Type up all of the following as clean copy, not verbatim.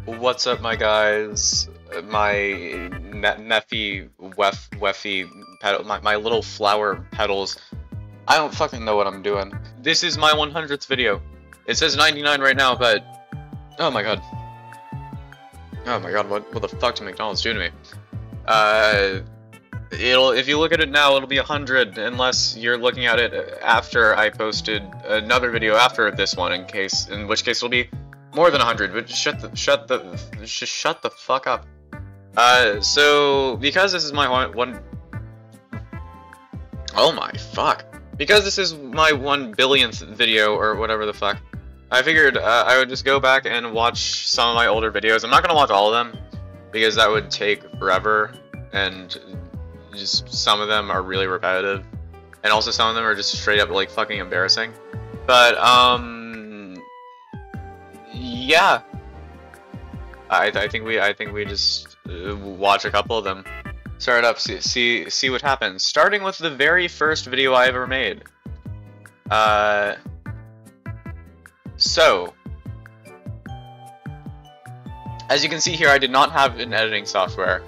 What's up, my guys? My Neffy Weffy petal, my little flower petals. I don't fucking know what I'm doing. This is my 100th video. It says 99 right now, but oh my god. Oh my god, what the fuck did McDonald's do to me? If you look at it now, it'll be 100 unless you're looking at it after I posted another video after this one, in which case it'll be more than 100. But shut the fuck up. So because this is my oh my fuck. Because this is my 1 billionth video or whatever the fuck, I figured I would just go back and watch some of my older videos. I'm not gonna watch all of them because that would take forever, and just some of them are really repetitive, and also some of them are just straight up like fucking embarrassing. But yeah, I think we just watch a couple of them, start it up, see what happens. Starting with the very first video I ever made. So as you can see here, I did not have an editing software.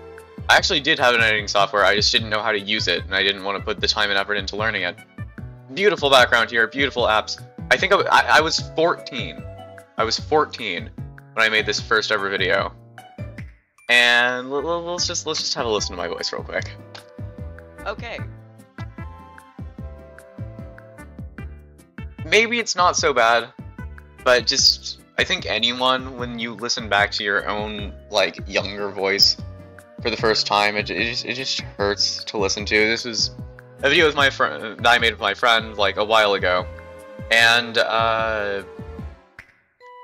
I actually did have an editing software, I just didn't know how to use it, and I didn't want to put the time and effort into learning it. Beautiful background here, beautiful apps. I think I was 14. I was 14 when I made this first ever video. And let's just have a listen to my voice real quick. Okay. Maybe it's not so bad, but just, I think anyone, when you listen back to your own, like, younger voice for the first time, it just hurts to listen to. This was a video with my friend that I made with my friend like a while ago, and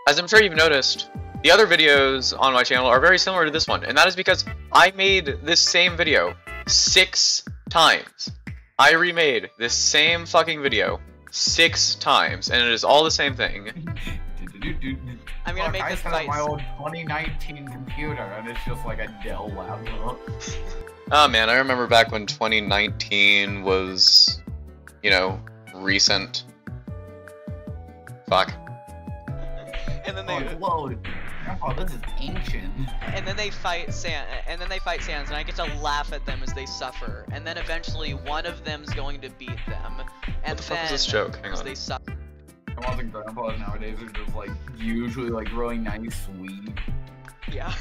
as I'm sure you've noticed, the other videos on my channel are very similar to this one, and that is because I made this same video 6 times. I remade this same fucking video 6 times, and it is all the same thing. I'm gonna make this fight. My old 2019 computer, and it's just like a Dell laptop. Oh man, I remember back when 2019 was, you know, recent. Fuck. And then they whoa, Grandpa, this is ancient. And then they fight Sans, and I get to laugh at them as they suffer. And then eventually one of them's going to beat them. And what the fuck is this joke? Hang on. They suffer. Grandpas and grandpas nowadays are just like usually like really nice, sweet. Yeah.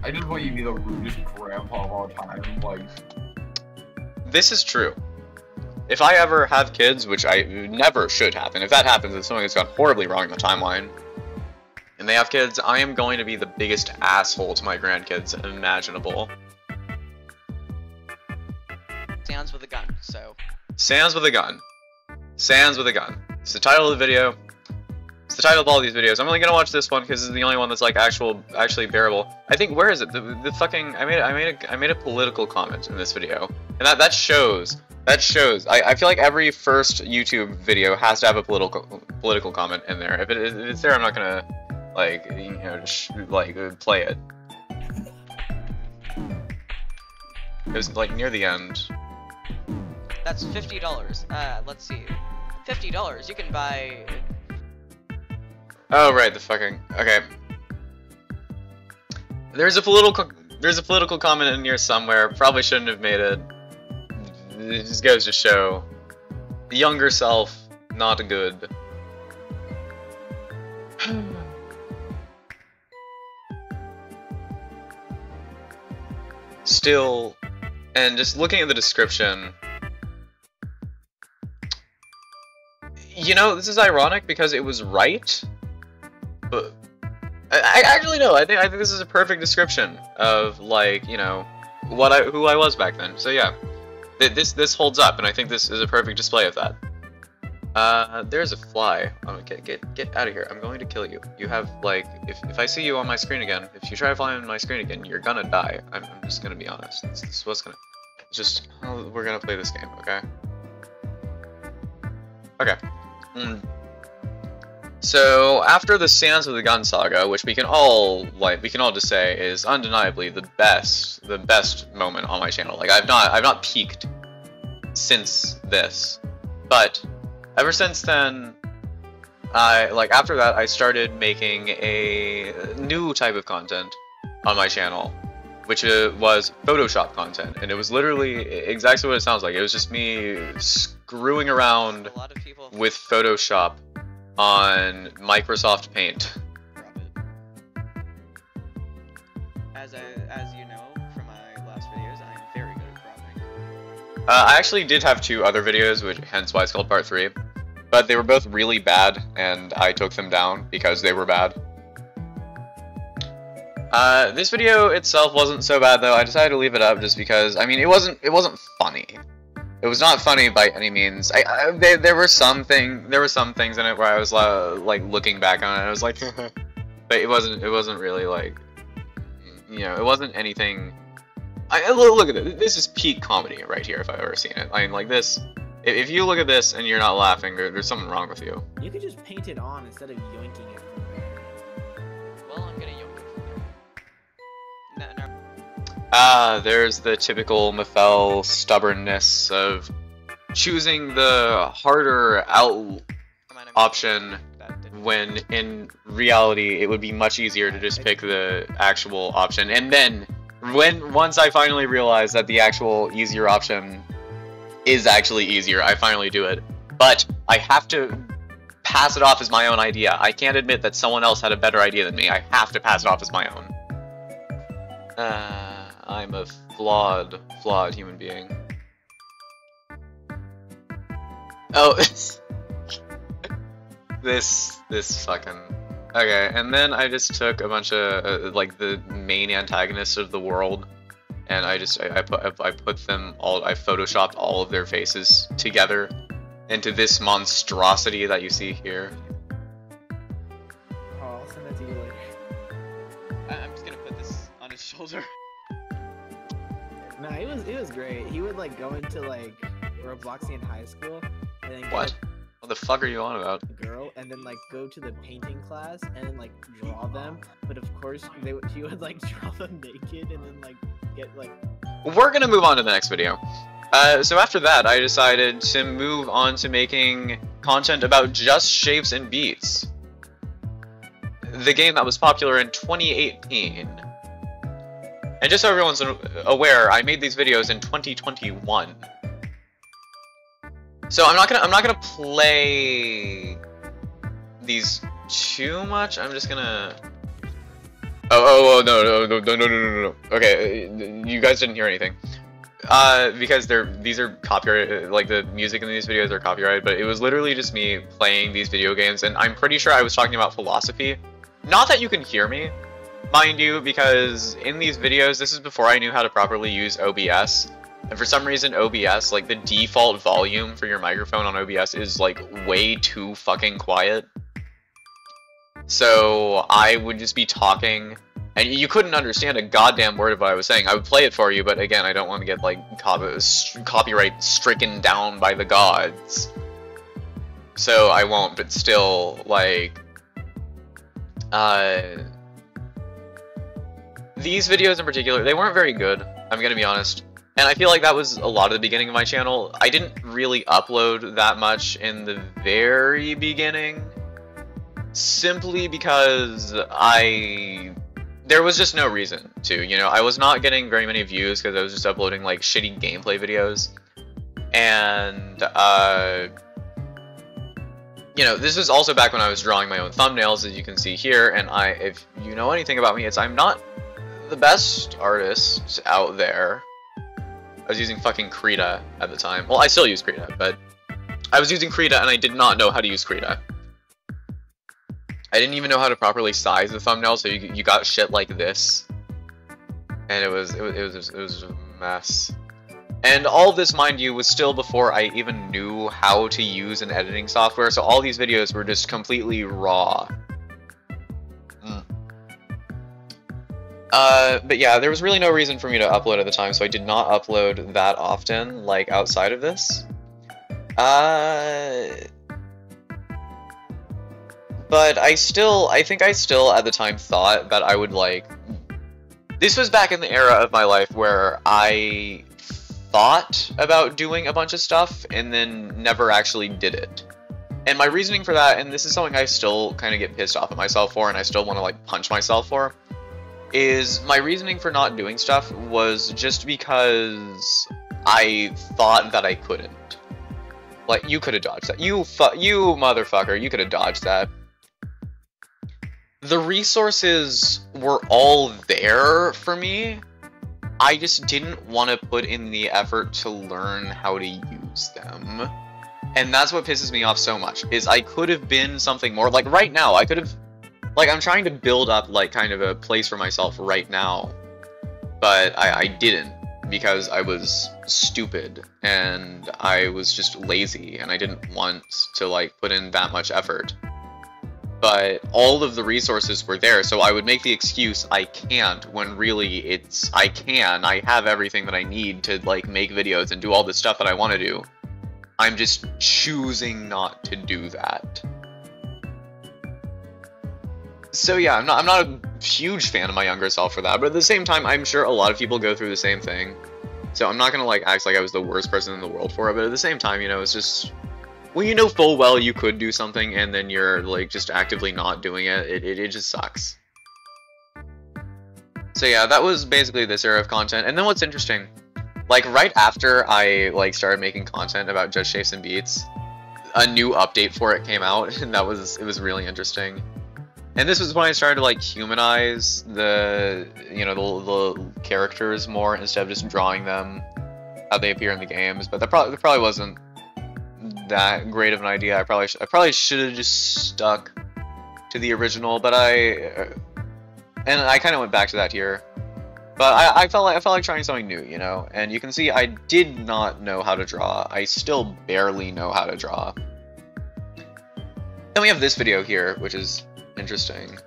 I just want you to be the rudest grandpa of all time. Like, this is true. If I ever have kids, which I never should happen, if that happens, it's something that's gone horribly wrong in the timeline, and they have kids, I am going to be the biggest asshole to my grandkids imaginable. Sans with a gun, so. Sans with a gun. Sans with a gun. It's the title of the video. It's the title of all these videos. I'm only gonna watch this one because this is the only one that's like actually bearable. I think, where is it? The fucking I made a political comment in this video, and that shows. That shows. I feel like every first YouTube video has to have a political comment in there. If it's there, I'm not gonna like, you know, just like play it. It was like near the end. That's $50. Let's see. $50. You can buy. Oh right, the fucking okay. There's a political comment in here somewhere. Probably shouldn't have made it. It just goes to show, the younger self, not good. Still, and just looking at the description, you know, this is ironic because it was right, but I actually no. I think this is a perfect description of, like, you know, who I was back then. So yeah, this holds up, and I think this is a perfect display of that. There's a fly. Oh, get out of here! I'm going to kill you. You have, like, if I see you on my screen again, if you try to fly on my screen again, you're gonna die. I'm just gonna be honest. This is what's gonna. Just we're gonna play this game, okay? Okay. So after the Sans with the Gun saga, which we can all just say is undeniably the best moment on my channel. Like, I've not peaked since this, but ever since then, after that, I started making a new type of content on my channel, which was Photoshop content, and it was literally exactly what it sounds like. It was just me screwing around A lot of people with Photoshop on Microsoft Paint. As you know from my last videos, I'm very good at cropping. I actually did have 2 other videos, which hence why it's called Part 3, but they were both really bad, and I took them down because they were bad. This video itself wasn't so bad though. I decided to leave it up just because, I mean, it wasn't funny. It was not funny by any means. There were some things in it where I was like looking back on it, and I was like, but it wasn't really like, you know, it wasn't anything. Look at this. This is peak comedy right here if I've ever seen it. I mean, like this. If you look at this and you're not laughing, there's something wrong with you. You could just paint it on instead of yoinking it from there. Well, I'm gonna yoink it from there. No. There's the typical Methel stubbornness of choosing the harder option when in reality it would be much easier to just pick the actual option. And then once I finally realized that the actual easier option is actually easier, I finally do it. But I have to pass it off as my own idea. I can't admit that someone else had a better idea than me. I have to pass it off as my own. I'm a flawed human being. Oh, this fucking... Okay, and then I just took a bunch of, like, the main antagonists of the world, and I put them all, I photoshopped all of their faces together into this monstrosity that you see here. Oh, I'll send that to you later. I'm just gonna put this on his shoulder. Nah, it was great. He would like go into like Robloxian high school and then What? What the fuck are you on about? a girl and then like go to the painting class and then like draw them. But of course he would like draw them naked and then like get like. We're gonna move on to the next video. So after that, I decided to move on to making content about just shapes and beats. The game that was popular in 2018. And just so everyone's aware, I made these videos in 2021. So I'm not gonna play these too much. I'm just gonna. Oh no. Okay, you guys didn't hear anything. Because these are copyrighted, like the music in these videos are copyrighted, but it was literally just me playing these video games, and I'm pretty sure I was talking about philosophy. Not that you can hear me, mind you, because in these videos, this is before I knew how to properly use OBS, and for some reason OBS, like the default volume for your microphone on OBS is like way too fucking quiet. So I would just be talking, and you couldn't understand a goddamn word of what I was saying. I would play it for you, but again, I don't want to get like copyright stricken down by the gods. So I won't, but still, like, these videos in particular, they weren't very good, I'm gonna be honest. And I feel like that was a lot of the beginning of my channel. I didn't really upload that much in the very beginning, simply because there was just no reason to, you know. I was not getting very many views because I was just uploading like shitty gameplay videos. And, you know, this is also back when I was drawing my own thumbnails, as you can see here, and if you know anything about me, I'm not the best artist out there. I was using fucking Krita at the time. Well, I still use Krita, but I was using Krita and I did not know how to use Krita. I didn't even know how to properly size the thumbnail, so you got shit like this. And it was a mess. And all this, mind you, was still before I even knew how to use an editing software, so all these videos were just completely raw. But yeah, there was really no reason for me to upload at the time, so I did not upload that often, like, outside of this. But I think I still, at the time, thought that I would, like... This was back in the era of my life where I thought about doing a bunch of stuff, and then never actually did it. And my reasoning for that, and this is something I still kind of get pissed off at myself for, and I still want to like punch myself for, is my reasoning for not doing stuff was just because I thought that I couldn't. Like, you could have dodged that. You motherfucker, you could have dodged that. The resources were all there for me. I just didn't want to put in the effort to learn how to use them. And that's what pisses me off so much, is I could have been something more. Like, right now, I could have... Like, I'm trying to build up, like, kind of a place for myself right now. But I didn't, because I was stupid, and I was just lazy, and I didn't want to, like, put in that much effort. But all of the resources were there, so I would make the excuse I can't, when really it's I can. I have everything that I need to, like, make videos and do all the stuff that I want to do. I'm just choosing not to do that. So yeah, I'm not a huge fan of my younger self for that, but at the same time, I'm sure a lot of people go through the same thing. So I'm not gonna, like, act like I was the worst person in the world for it, but at the same time, you know, it's just... When you know full well you could do something, and then you're, like, just actively not doing it, it just sucks. So yeah, that was basically this era of content, and then what's interesting, like, right after I, like, started making content about Just Shapes and Beats, a new update for it came out, and it was really interesting. And this was when I started to, like, humanize the, you know, the characters more, instead of just drawing them how they appear in the games, but that probably wasn't that great of an idea. I probably should have just stuck to the original, but I kind of went back to that here. But I felt like trying something new, you know. And you can see I did not know how to draw. I still barely know how to draw. Then we have this video here, which is interesting.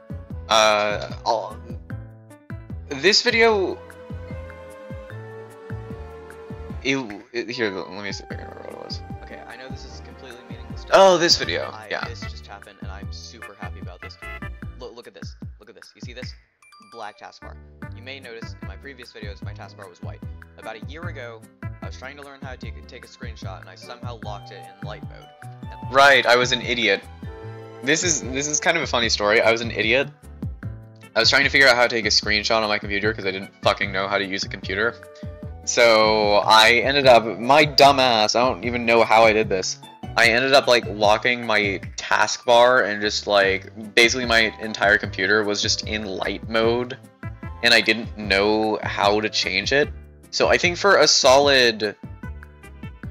This video. Here, let me see if I can remember what it was. Okay, I know this is completely meaningless. Oh, this video. Yeah. This just happened, and I'm super happy about this. Look at this. Look at this. You see this? Black taskbar. You may notice in my previous videos, my taskbar was white. About a year ago, I was trying to learn how to take a screenshot, and I somehow locked it in light mode. Right, I was an idiot. This is kind of a funny story. I was an idiot. I was trying to figure out how to take a screenshot on my computer because I didn't fucking know how to use a computer. So I ended up, my dumb ass, I don't even know how I did this. I ended up, like, locking my taskbar, and just, like, basically my entire computer was just in light mode, and I didn't know how to change it. So I think for a solid,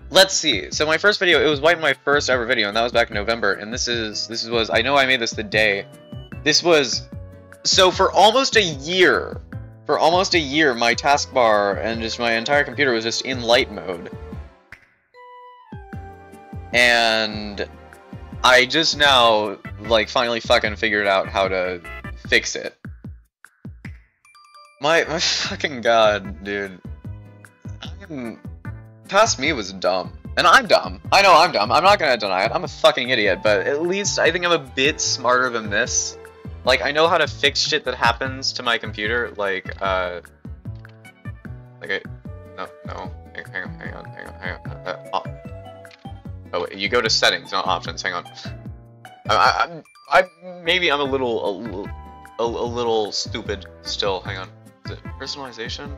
let's see, so my first video, it was white in my first ever video, and that was back in November, and this was, I know I made this the day, this was, so for almost a year, my taskbar and just my entire computer was just in light mode. And I just now, like, finally fucking figured out how to fix it. My fucking god, dude. Past me was dumb. And I'm dumb. I know I'm dumb. I'm not gonna deny it. I'm a fucking idiot, but at least I think I'm a bit smarter than this. Like, I know how to fix shit that happens to my computer, like, no, hang on. Oh, wait, you go to settings, not options, hang on. Maybe I'm a little stupid still, hang on. Is it personalization?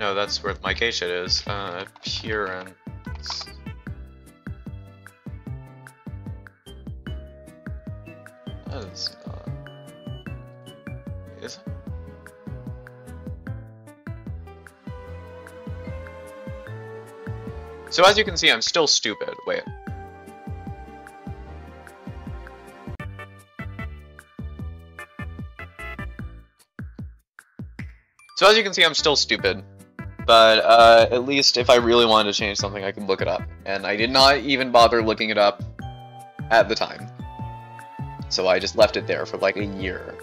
No, that's where my K shit is. Appearance. That's not... Is it? So as you can see, I'm still stupid. Wait. So as you can see, I'm still stupid. But at least if I really wanted to change something, I could look it up. And I did not even bother looking it up at the time. So I just left it there for like a year.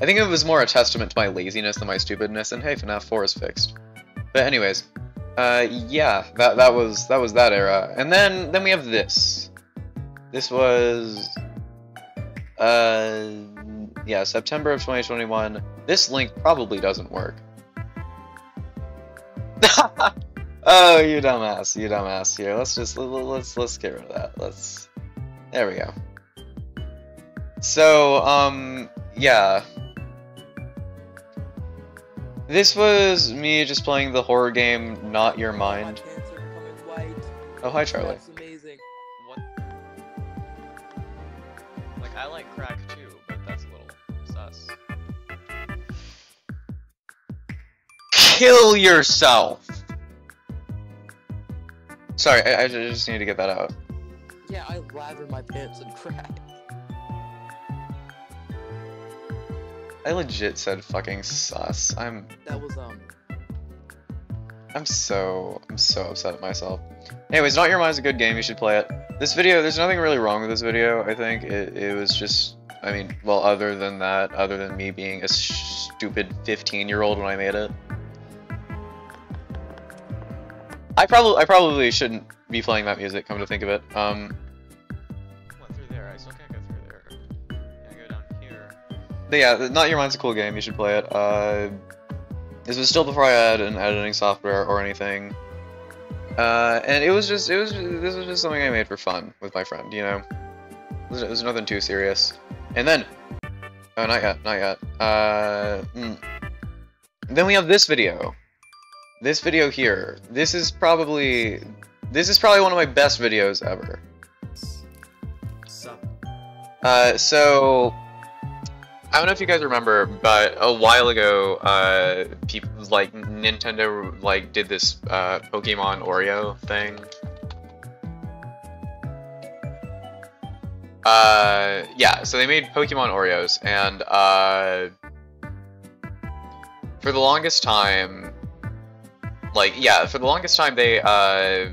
I think it was more a testament to my laziness than my stupidness, and hey, FNAF 4 is fixed. But anyways, yeah, that was that era. And then we have this. This was yeah, September of 2021. This link probably doesn't work. Oh, you dumbass, you dumbass. Here, let's get rid of that. There we go. So, yeah. This was me just playing the horror game Not Your Mind. My pants are becoming white. Oh, hi, Charlie. That's amazing. What? Like, I like crack too, but that's a little sus. Kill yourself! Sorry, I just need to get that out. Yeah, I lather my pants in crack. I legit said fucking sus. That was I'm so upset at myself. Anyways, Not Your Mind's a good game, you should play it. This video, there's nothing really wrong with this video, I think. It was just, I mean, well, other than that, other than me being a stupid 15-year-old when I made it. I probably shouldn't be playing that music, come to think of it. Went through there, I still can't go through there. Can I go down here? But yeah, Not Your Mind's a cool game, you should play it. This was still before I had an editing software or anything. And this was just something I made for fun with my friend, you know? It was nothing too serious. And then, oh, not yet. Then we have this video. This video here. This is probably one of my best videos ever. Sup? So I don't know if you guys remember, but a while ago, people like Nintendo like did this Pokemon Oreo thing. Yeah, so they made Pokemon Oreos, and for the longest time, they I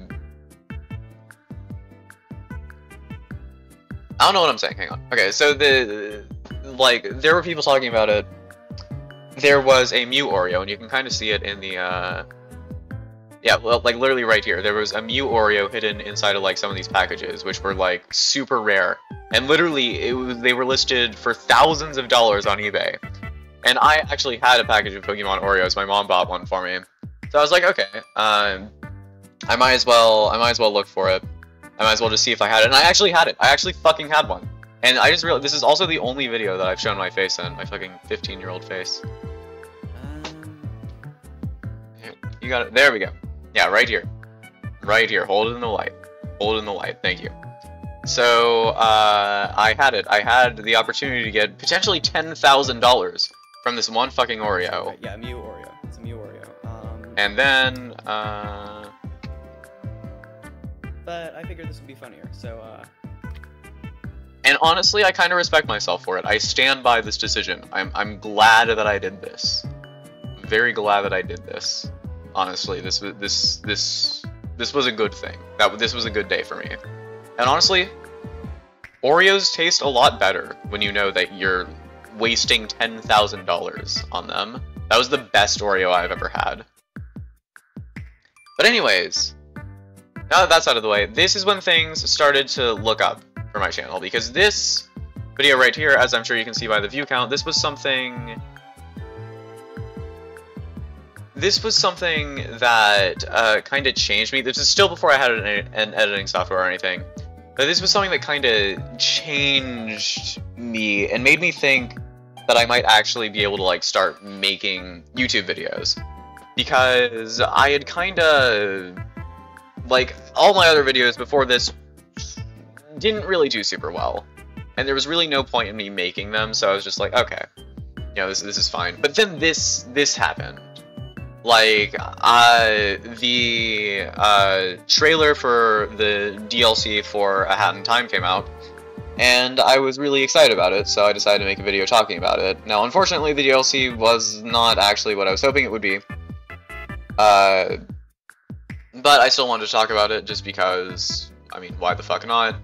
don't know what I'm saying. Hang on. Okay, so there were people talking about it. There was a Mew Oreo, and you can kind of see it in the, yeah, well, like, literally right here. There was a Mew Oreo hidden inside of, like, some of these packages, which were, like, super rare. And literally, they were listed for thousands of dollars on eBay. And I actually had a package of Pokemon Oreos. My mom bought one for me. So I was like, okay, I might as well look for it. I might as well just see if I had it. And I actually had it. I actually fucking had one. And I just realized this is also the only video that I've shown my face in, my fucking 15-year-old face. You got it. There we go. Yeah, right here. Right here. Hold it in the light. Hold it in the light. Thank you. So, I had it. I had the opportunity to get potentially $10,000 from this one fucking Oreo. Right, yeah, Mew Oreo. It's a Mew Oreo. And then, But I figured this would be funnier, so, And honestly, I kind of respect myself for it. I stand by this decision. I'm glad that I did this. Very glad that I did this. Honestly, this was a good thing. This was a good day for me. And honestly, Oreos taste a lot better when you know that you're wasting $10,000 on them. That was the best Oreo I've ever had. But anyways, now that that's out of the way, this is when things started to look up for my channel, because this video right here, as I'm sure you can see by the view count, this was something that kind of changed me. This is still before I had an editing software or anything, but this was something that kind of changed me and made me think that I might actually be able to like start making YouTube videos, because I had kind of, like, all my other videos before this didn't really do super well, and there was really no point in me making them, so I was just like, okay, you know, this is fine. But then this happened. Like, the trailer for the DLC for A Hat in Time came out, and I was really excited about it, so I decided to make a video talking about it. Now, unfortunately, the DLC was not actually what I was hoping it would be, but I still wanted to talk about it just because, I mean, why the fuck not?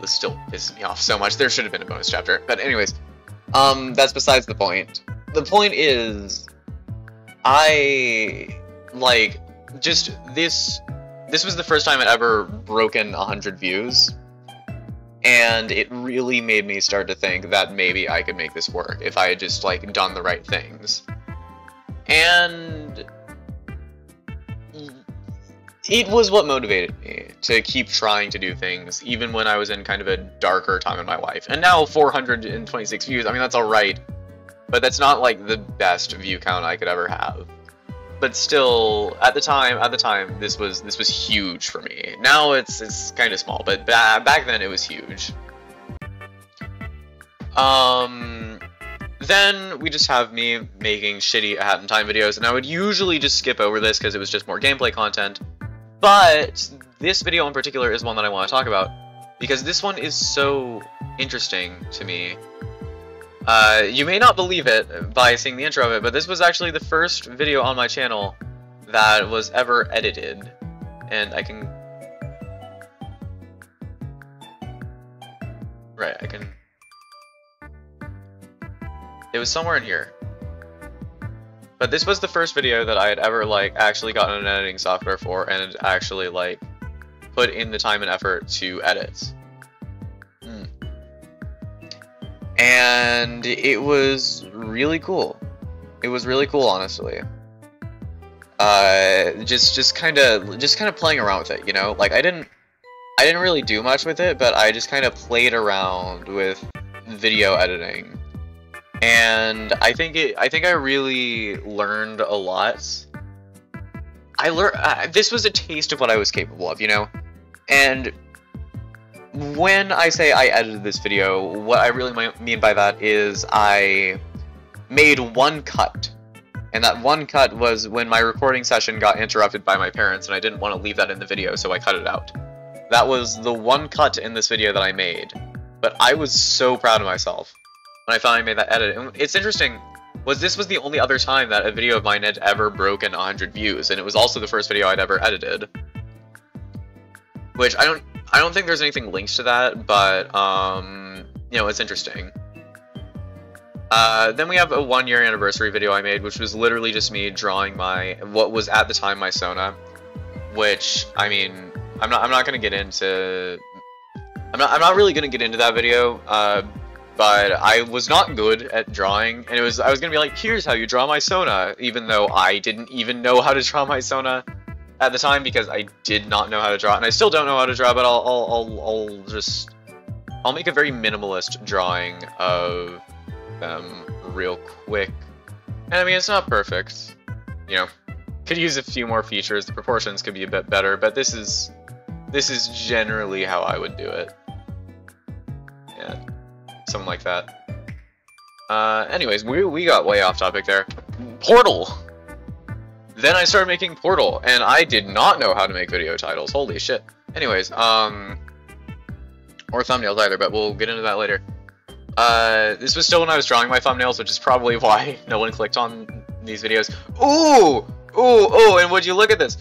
This still pisses me off so much. There should have been a bonus chapter. But anyways, that's besides the point. The point is, this was the first time I'd ever broken 100 views. And it really made me start to think that maybe I could make this work if I had just, like, done the right things. And it was what motivated me to keep trying to do things, even when I was in kind of a darker time in my life. And now 426 views, I mean, that's alright. But that's not, like, the best view count I could ever have. But still, at the time, this was huge for me. Now it's kind of small, but back then it was huge. Then we just have me making shitty Hat in Time videos, and I would usually just skip over this because it was just more gameplay content. But this video in particular is one that I want to talk about, because this one is so interesting to me. You may not believe it by seeing the intro of it, but this was actually the first video on my channel that was ever edited. And I can... Right, I can... It was somewhere in here. But this was the first video that I had ever, like, actually gotten an editing software for and actually, like, put in the time and effort to edit. And it was really cool. It was really cool, honestly. Just kind of playing around with it, you know? Like, I didn't really do much with it, but I just kind of played around with video editing. And I think I really learned a lot. This was a taste of what I was capable of, you know? And when I say I edited this video, what I really mean by that is I made one cut. And that one cut was when my recording session got interrupted by my parents, and I didn't want to leave that in the video, so I cut it out. That was the one cut in this video that I made. But I was so proud of myself when I finally made that edit. And it's interesting, this was the only other time that a video of mine had ever broken 100 views, and it was also the first video I'd ever edited. Which I don't think there's anything linked to that, but you know, it's interesting. Then we have a 1-year anniversary video I made, which was literally just me drawing what was at the time my Sona, which, I mean, I'm not gonna get into, I'm not really gonna get into that video, but I was not good at drawing, and I was gonna be like, here's how you draw my Sona, even though I didn't even know how to draw my Sona at the time, because I did not know how to draw, and I still don't know how to draw, but I'll make a very minimalist drawing of them real quick. And I mean, it's not perfect, you know, could use a few more features, the proportions could be a bit better, but this is generally how I would do it. Yeah, something like that. Anyways, we got way off topic there. Portal! Then I started making Portal, and I did not know how to make video titles. Holy shit. Anyways, or thumbnails either, but we'll get into that later. This was still when I was drawing my thumbnails, which is probably why no one clicked on these videos. Ooh! Ooh, and would you look at this?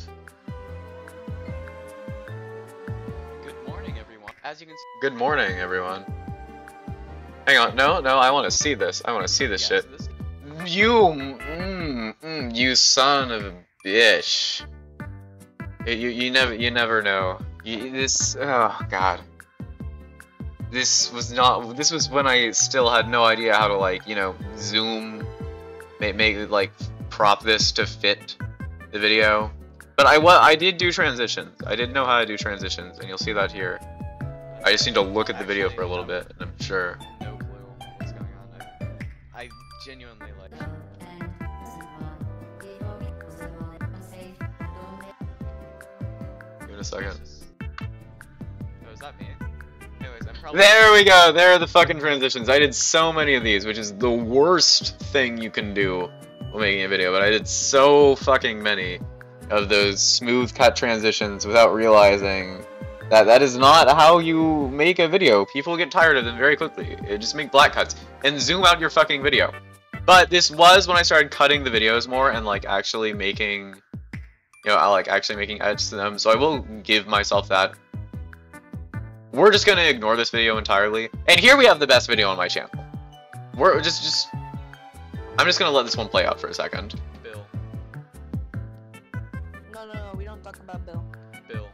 Good morning, everyone. As you can see... Good morning, everyone. Hang on, no, I want to see this. I want to see this shit. So this... You son of a bitch. You never know. Oh god. This was when I still had no idea how to, like, you know, zoom, make like prop this to fit the video. But I did do transitions. I did know how to do transitions, and you'll see that here. I just need to look at the video for a little bit, and I'm sure. No clue what's going on. I genuinely like... Give it a second. Oh, is that me? Anyways, I'm probably... There we go! There are the fucking transitions. I did so many of these, which is the worst thing you can do while making a video, but I did so fucking many of those smooth cut transitions without realizing that is not how you make a video. People get tired of them very quickly. Just make black cuts and zoom out your fucking video. But this was when I started cutting the videos more and, like, actually making, you know, actually making edits to them, so I will give myself that. We're just gonna ignore this video entirely. And here we have the best video on my channel. We're just I'm just gonna let this one play out for a second. Bill. No, we don't talk about Bill. Bill.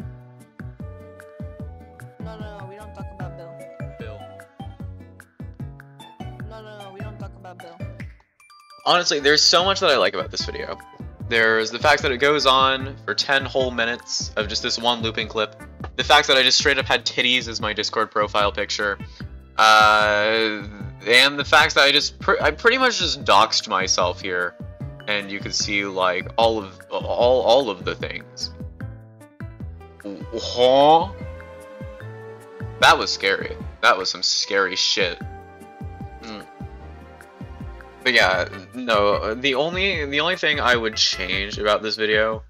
No, we don't talk about Bill. Bill. No, we don't talk about Bill. Honestly, there's so much that I like about this video. There's the fact that it goes on for 10 whole minutes of just this one looping clip. The fact that I just straight up had titties as my Discord profile picture. And the fact that I pretty much just doxed myself here. And you can see like all of the things. Huh? That was scary. That was some scary shit. But yeah, no, the only thing I would change about this video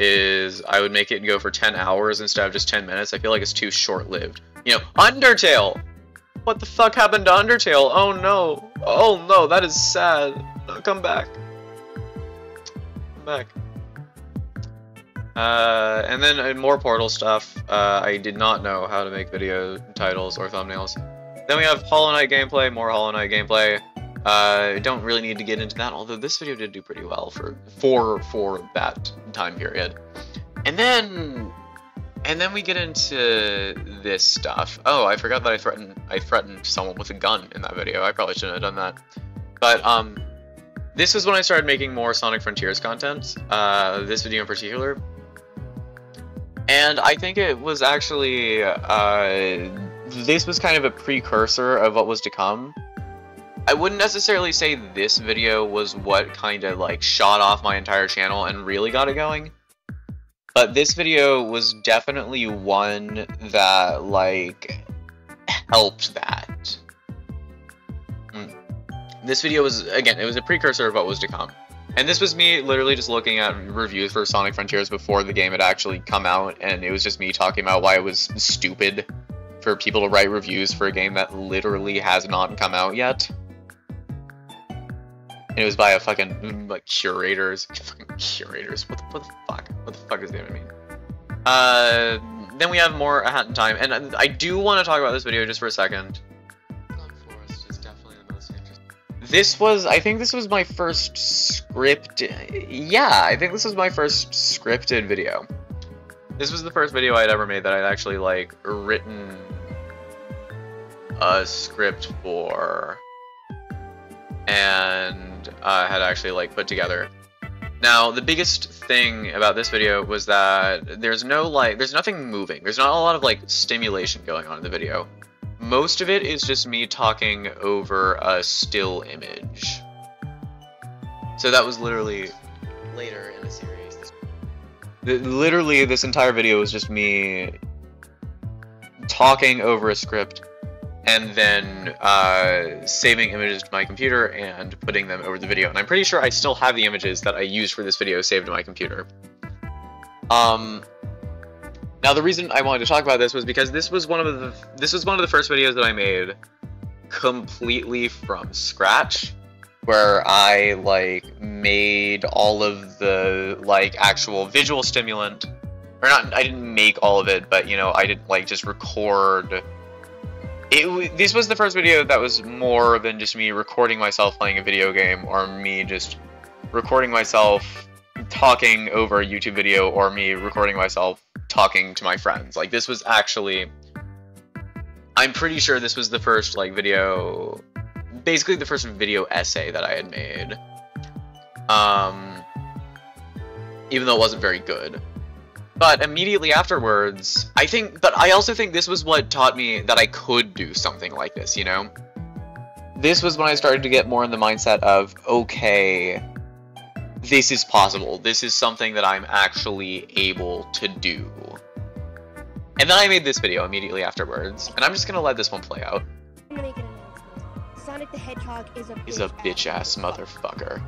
is I would make it go for 10 hours instead of just 10 minutes. I feel like it's too short-lived. You know, Undertale! What the fuck happened to Undertale? Oh no. Oh no, that is sad. Come back. Come back. And then more Portal stuff. I did not know how to make video titles or thumbnails. Then we have Hollow Knight gameplay, more Hollow Knight gameplay. Don't really need to get into that, although this video did do pretty well for that time period. And then we get into this stuff. Oh, I forgot that I threatened someone with a gun in that video. I probably shouldn't have done that. But this is when I started making more Sonic Frontiers content. This video in particular. And I think it was actually this was kind of a precursor of what was to come. I wouldn't necessarily say this video was what kind of like shot off my entire channel and really got it going. But this video was definitely one that like helped that. This video was, again, it was a precursor of what was to come. And this was me literally just looking at reviews for Sonic Frontiers before the game had actually come out, and it was just me talking about why it was stupid for people to write reviews for a game that literally has not come out yet. And it was by a fucking, like, curators. Fucking curators. What the fuck? What the fuck does that even mean? Then we have more A Hat in Time, and I do want to talk about this video just for a second. Black Forest is definitely the most interesting. This was, I think this was my first I think this was my first scripted video. This was the first video I'd ever made that I'd actually, like, written a script for, and had actually, like, put together. Now, the biggest thing about this video was that there's nothing moving. There's not a lot of, like, stimulation going on in the video. Most of it is just me talking over a still image. So that was literally later in the series. Literally, this entire video was just me talking over a script and then saving images to my computer and putting them over the video. And I'm pretty sure I still have the images that I used for this video saved to my computer. Now the reason I wanted to talk about this was because this was one of the first videos that I made completely from scratch, where I like made all of the like actual visual stimulant, or not. I didn't make all of it, but you know, I did like just record. This was the first video that was more than just me recording myself playing a video game, or me just recording myself talking over a YouTube video, or me recording myself talking to my friends. Like, this was actually, I'm pretty sure this was the first like video, basically the first video essay that I had made. Even though it wasn't very good. But immediately afterwards, I also think this was what taught me that I could do something like this, you know? This was when I started to get more in the mindset of, okay, this is possible. This is something that I'm actually able to do. And then I made this video immediately afterwards, and I'm just gonna let this one play out. I'm gonna make an announcement. Sonic the Hedgehog is a bitch-ass motherfucker.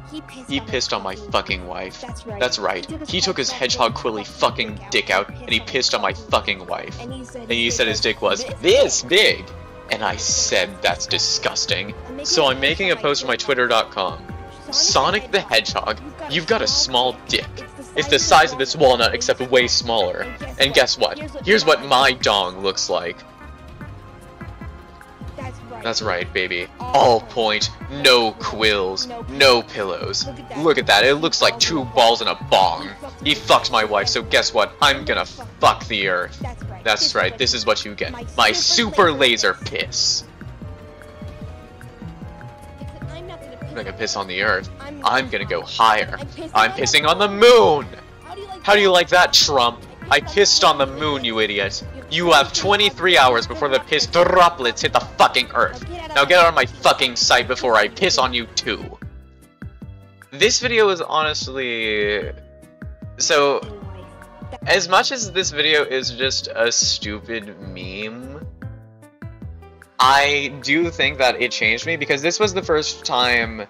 He pissed on my fucking wife. That's right. That's right. He took his hedgehog quilly fucking dick out, and he pissed on my fucking wife. And he said his dick was this big. And I said that's disgusting. So I'm making a post on my twitter.com. Sonic the Hedgehog, you've got a small dick. It's the size of this walnut, except way smaller. And guess what? Here's what my dong looks like. That's right, baby. All point, no quills, no pillows. Look at that, it looks like 2 balls in a bong. He fucked my wife, so guess what? I'm gonna fuck the earth. That's right, this is what you get. My super laser piss. not gonna piss on the earth. I'm I'm gonna go higher. pissing I'm pissing on the moon! How do you like that, Trump? I pissed on the moon, you idiot. You have 23 hours before the piss droplets hit the fucking earth. Now get out of my fucking sight before I piss on you too. This video is honestly... So, as much as this video is just a stupid meme, I do think that it changed me, because this was the first time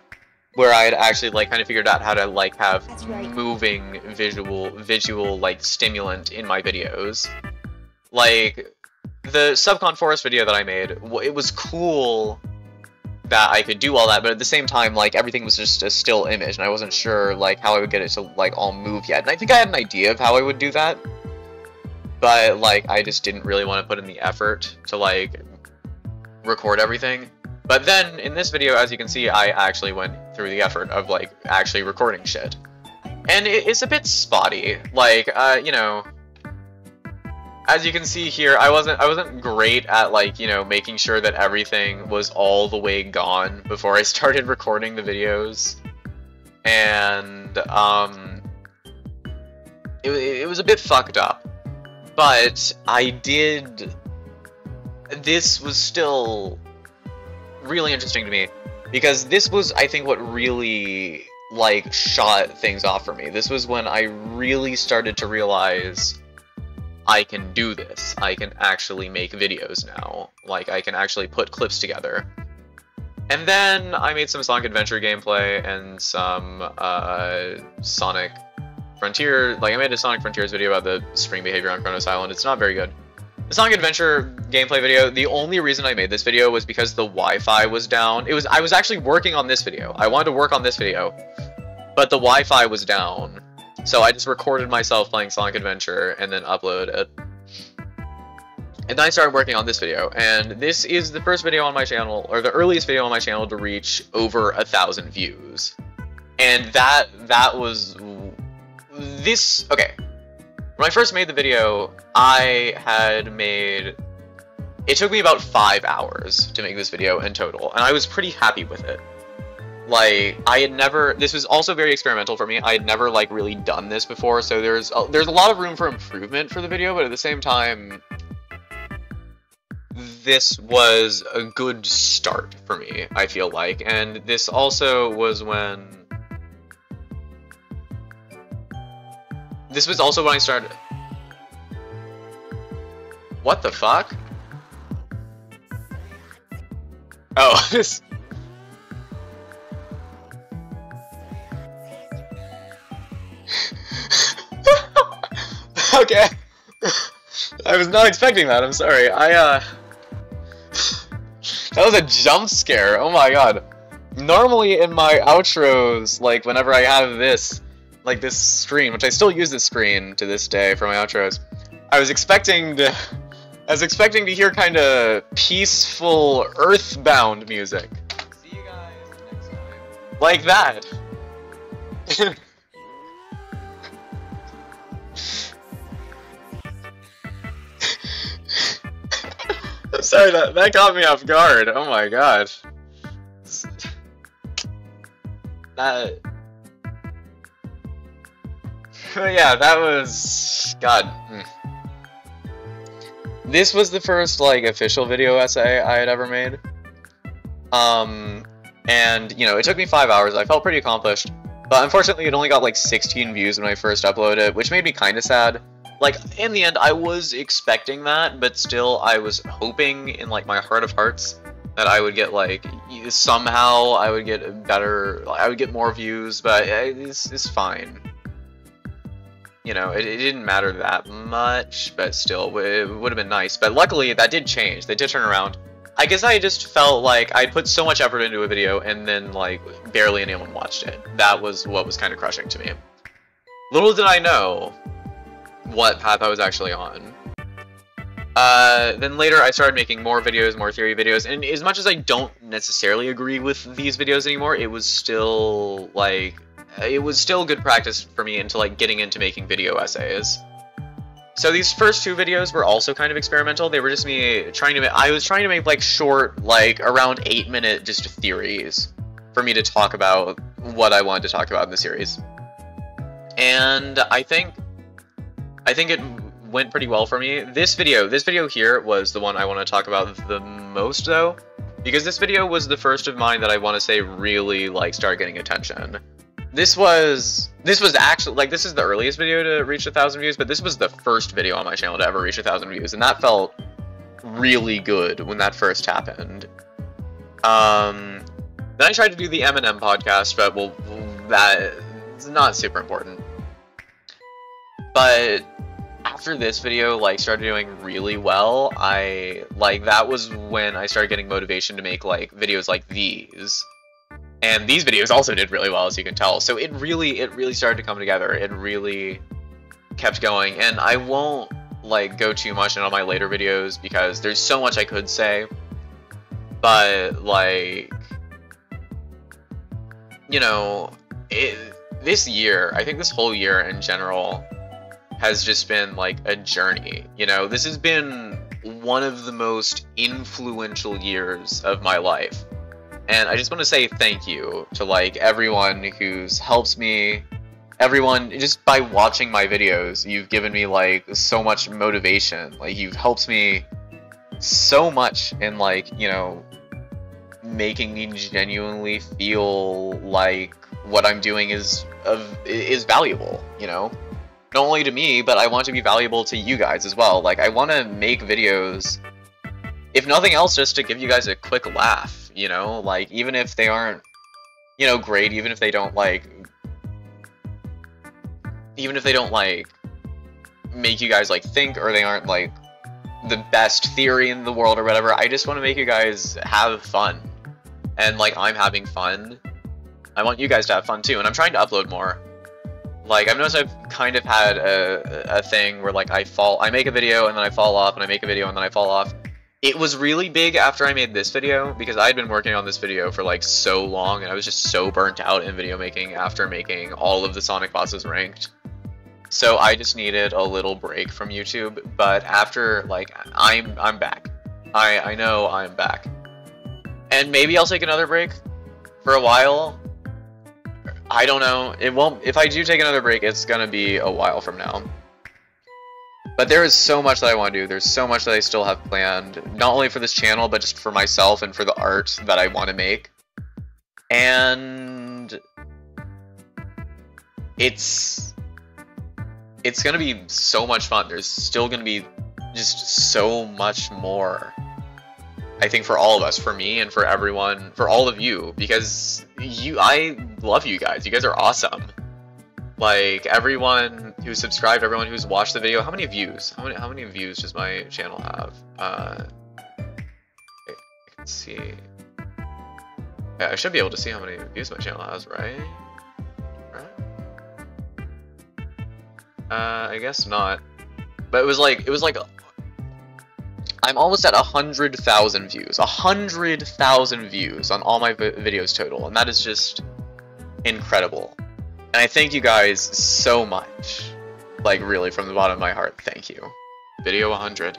where I had actually, like, kind of figured out how to, like, have moving visual, like, stimulant in my videos. Like, the Subcon Forest video that I made, it was cool that I could do all that, but at the same time, like, everything was just a still image, and I wasn't sure, like, how I would get it to, like, all move yet. And I think I had an idea of how I would do that, but, like, I just didn't really want to put in the effort to, like, record everything. But then, in this video, as you can see, I actually went through the effort of, like, actually recording shit. And it's a bit spotty. Like, you know, as you can see here, I wasn't great at, like, you know, making sure that everything was all the way gone before I started recording the videos. And, it was a bit fucked up. But this was still really interesting to me, because this was, I think, what really, like, shot things off for me. This was when I really started to realize I can do this. I can actually make videos now. Like, I can actually put clips together. And then I made some Sonic Adventure gameplay and some Sonic Frontier. Like, I made a Sonic Frontiers video about the spring behavior on Kronos Island. It's not very good. The Sonic Adventure gameplay video, the only reason I made this video was because the Wi-Fi was down. I was actually working on this video. I wanted to work on this video, but the Wi-Fi was down. So I just recorded myself playing Sonic Adventure and then uploaded it. And then I started working on this video, and this is the first video on my channel, or the earliest video on my channel to reach over 1,000 views. And that was this. Okay. When I first made the video, it took me about 5 hours to make this video in total, and I was pretty happy with it. Like, this was also very experimental for me. I had never, like, really done this before, so there's a lot of room for improvement for the video, but at the same time, this was a good start for me, I feel like. And this also was when... This was also when I started... What the fuck? Oh, this... Okay. I was not expecting that, I'm sorry. That was a jump scare, oh my god. Normally in my outros, like, whenever I have this, like, this screen, which I still use this screen to this day for my outros, I was expecting to hear kind of peaceful, earthbound music. See you guys next time. Like that. I'm sorry, that caught me off guard. Oh my god. But yeah, that was... God. This was the first, like, official video essay I had ever made. And, you know, it took me 5 hours. I felt pretty accomplished. But unfortunately, it only got, like, 16 views when I first uploaded it, which made me kind of sad. Like, in the end, I was expecting that, but still, I was hoping in, like, my heart of hearts that I would get, like, somehow I would get better, I would get more views, but it's fine. You know, it didn't matter that much, but still, it would have been nice. But luckily, that did change. They did turn around. I guess I just felt like I put so much effort into a video, and then, like, barely anyone watched it. That was what was kind of crushing to me. Little did I know what path I was actually on. Then later I started making more videos, more theory videos, and as much as I don't necessarily agree with these videos anymore, it was still, like, it was still good practice for me into, like, getting into making video essays. So these first two videos were also kind of experimental. They were just me trying to I was trying to make, like, short, like, around 8-minute just theories. for me to talk about what I wanted to talk about in the series. And I think it went pretty well for me. This video here was the one I want to talk about the most though, because this video was the first of mine that I want to say really like started getting attention. This was actually like, this is the earliest video to reach 1,000 views, but this was the first video on my channel to ever reach 1,000 views, and that felt really good when that first happened. Then I tried to do the Eminem podcast, but well, that's not super important. But after this video like started doing really well, that was when I started getting motivation to make like videos like these. And these videos also did really well, as you can tell. So it really started to come together. It really kept going, and I won't like go too much in on my later videos because there's so much I could say. But like, you know, this year, I think this whole year in general has just been like a journey. You know, this has been one of the most influential years of my life. And I just want to say thank you to like everyone who's helped me, everyone just by watching my videos. You've given me like so much motivation. Like you've helped me so much in like, you know, making me genuinely feel like what I'm doing is valuable, you know? Not only to me, but I want to be valuable to you guys as well. Like I want to make videos, if nothing else, just to give you guys a quick laugh, you know? Like, even if they aren't, you know, great, even if they don't, like, make you guys, like, think, or they aren't, like, the best theory in the world or whatever, I just want to make you guys have fun. And, like, I'm having fun. I want you guys to have fun, too, and I'm trying to upload more. Like, I've noticed I've kind of had a thing where, like, I make a video, and then I fall off, and I make a video, and then I fall off. It was really big after I made this video, because I had been working on this video for like so long, and I was just so burnt out in video making after making all of the Sonic bosses ranked. So I just needed a little break from YouTube, but after, like, I'm back. I know I'm back. And maybe I'll take another break for a while. I don't know. It won't, if I do take another break, it's gonna be a while from now. But there is so much that I want to do. There's so much that I still have planned, not only for this channel, but just for myself and for the art that I want to make. And it's going to be so much fun. There's still going to be just so much more, I think, for all of us, for me and for everyone, for all of you, because I love you guys. You guys are awesome. Like, everyone who's subscribed, everyone who's watched the video, how many views? How many views does my channel have? I can see. Yeah, I should be able to see how many views my channel has, right? I guess not. But it was like I'm almost at 100,000 views. 100,000 views on all my videos total, and that is just incredible. And I thank you guys so much. Like, really, from the bottom of my heart, thank you. Video 100.